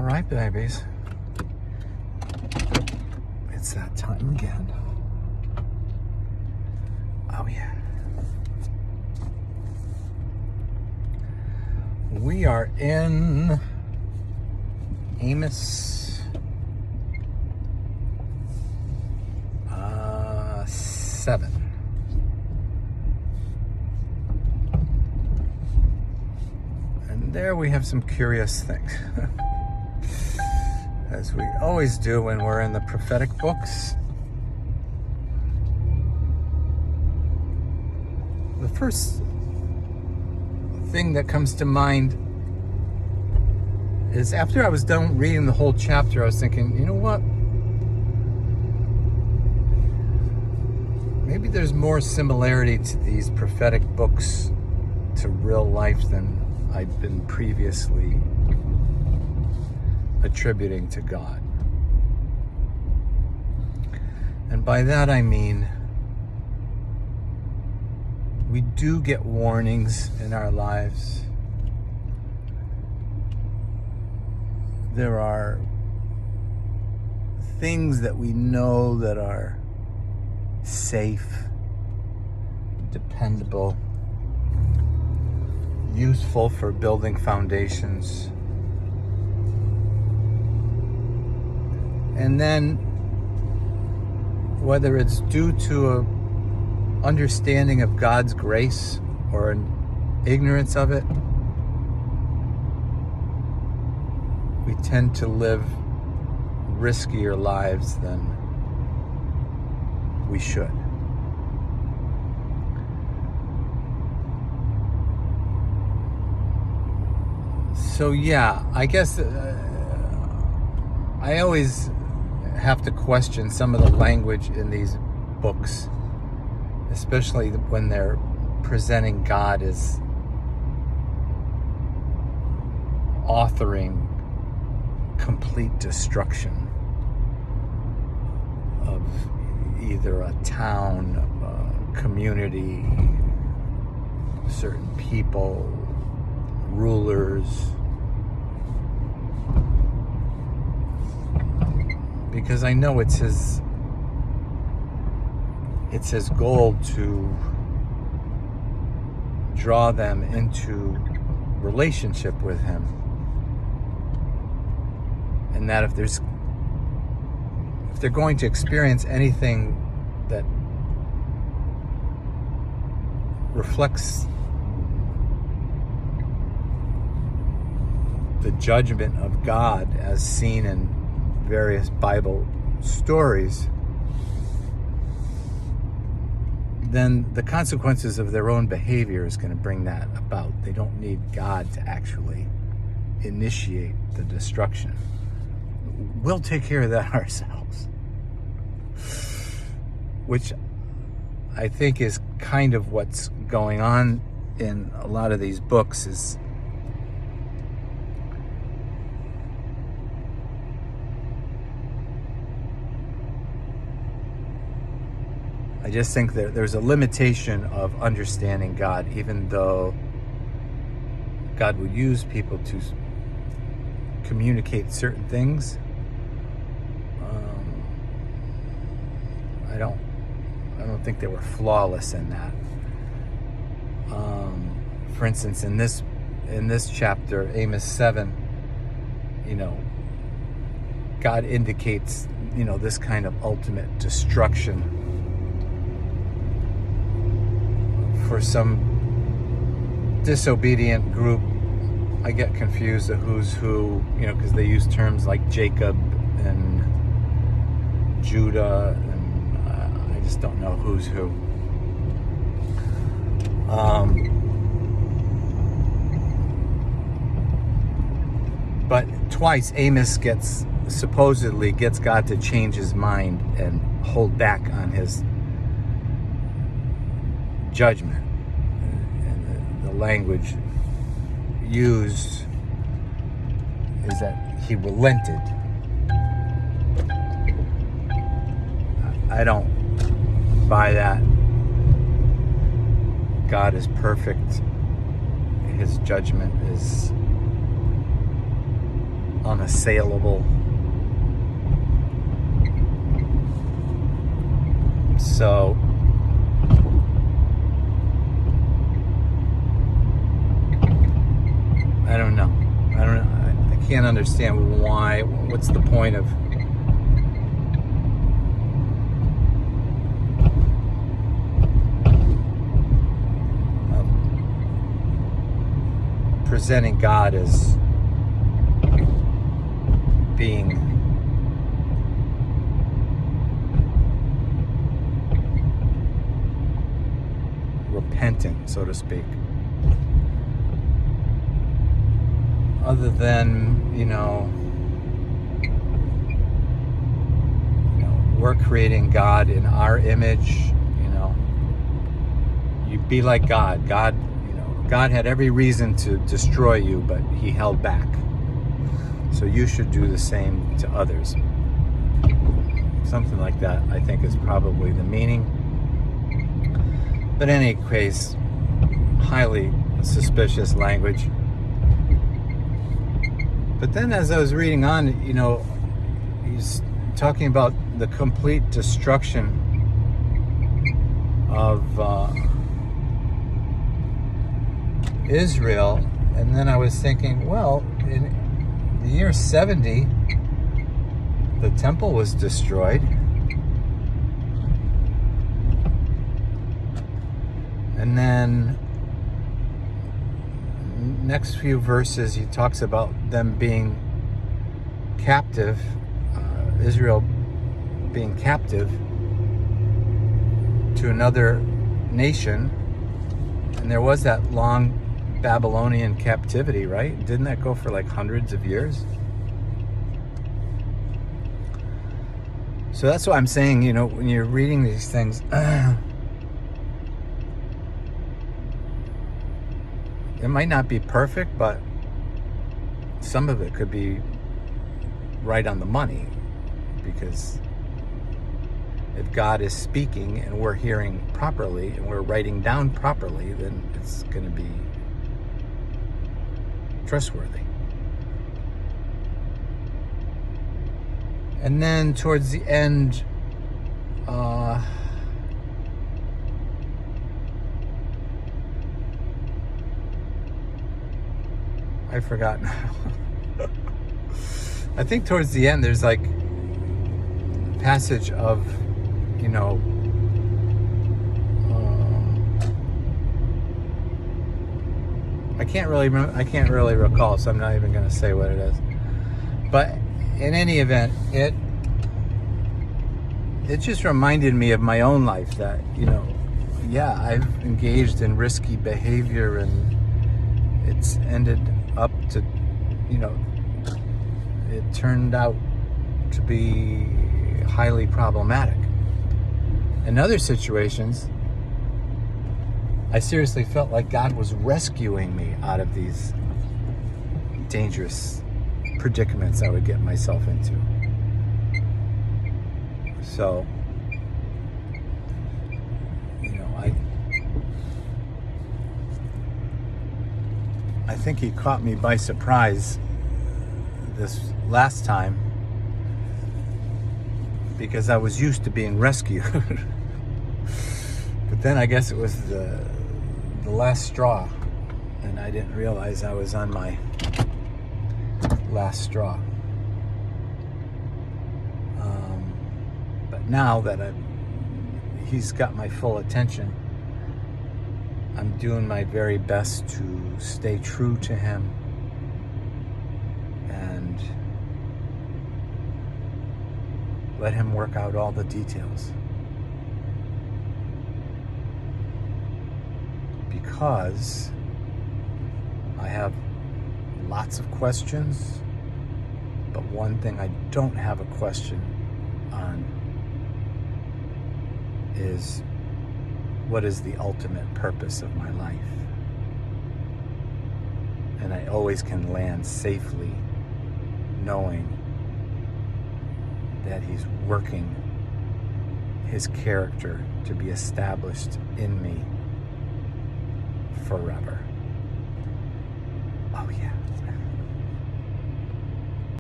All right, babies. It's that time again. Oh, yeah. We are in Amos 7. And there we have some curious things. As we always do when we're in the prophetic books. The first thing that comes to mind is after I was done reading the whole chapter, I was thinking, you know what? Maybe there's more similarity to these prophetic books to real life than I'd been previously attributing to God. And by that I mean we do get warnings in our lives. There are things that we know that are safe, dependable, useful for building foundations. And then, whether it's due to a understanding of God's grace or an ignorance of it, we tend to live riskier lives than we should. So yeah, I guess I always have to question some of the language in these books, especially when they're presenting God as authoring complete destruction of either a town, a community, certain people, rulers. Because I know it's his goal to draw them into relationship with him. And that if they're going to experience anything that reflects the judgment of God as seen in various Bible stories, then the consequences of their own behavior is going to bring that about. They don't need God to actually initiate the destruction. We'll take care of that ourselves. Which I think is kind of what's going on in a lot of these books. Is I just think that there's a limitation of understanding God, even though God would use people to communicate certain things. I don't think they were flawless in that. For instance, in this chapter, Amos 7, God indicates, this kind of ultimate destruction for some disobedient group. I get confused of who's who, because they use terms like Jacob and Judah, and I just don't know who's who. But twice Amos supposedly gets God to change his mind and hold back on his judgment. And the language used is that he relented. I don't buy that. God is perfect. His judgment is unassailable. So I don't know. I can't understand why. What's the point of presenting God as being repentant, so to speak. Other than, we're creating God in our image, you be like God. God had every reason to destroy you, but he held back. So you should do the same to others. Something like that, I think, is probably the meaning. But in any case, highly suspicious language. But then as I was reading on, he's talking about the complete destruction of Israel. And then I was thinking, well, in the year 70, the temple was destroyed. And then next few verses, he talks about them being captive, Israel being captive to another nation. And there was that long Babylonian captivity, right? Didn't that go for like hundreds of years? So that's what I'm saying, when you're reading these things, it might not be perfect, but some of it could be right on the money. Because if God is speaking and we're hearing properly and we're writing down properly, then it's going to be trustworthy. And then towards the end, I forgot now. I think towards the end there's like a passage of, I can't really recall, so I'm not even going to say what it is. But in any event, it just reminded me of my own life that, I've engaged in risky behavior and it's ended up to, it turned out to be highly problematic. In other situations, I seriously felt like God was rescuing me out of these dangerous predicaments I would get myself into. So, I think he caught me by surprise this last time because I was used to being rescued. But then I guess it was the last straw, and I didn't realize I was on my last straw. But now that he's got my full attention, I'm doing my very best to stay true to him and let him work out all the details. Because I have lots of questions, but one thing I don't have a question on is, what is the ultimate purpose of my life? And I always can land safely knowing that he's working his character to be established in me forever. Oh yeah.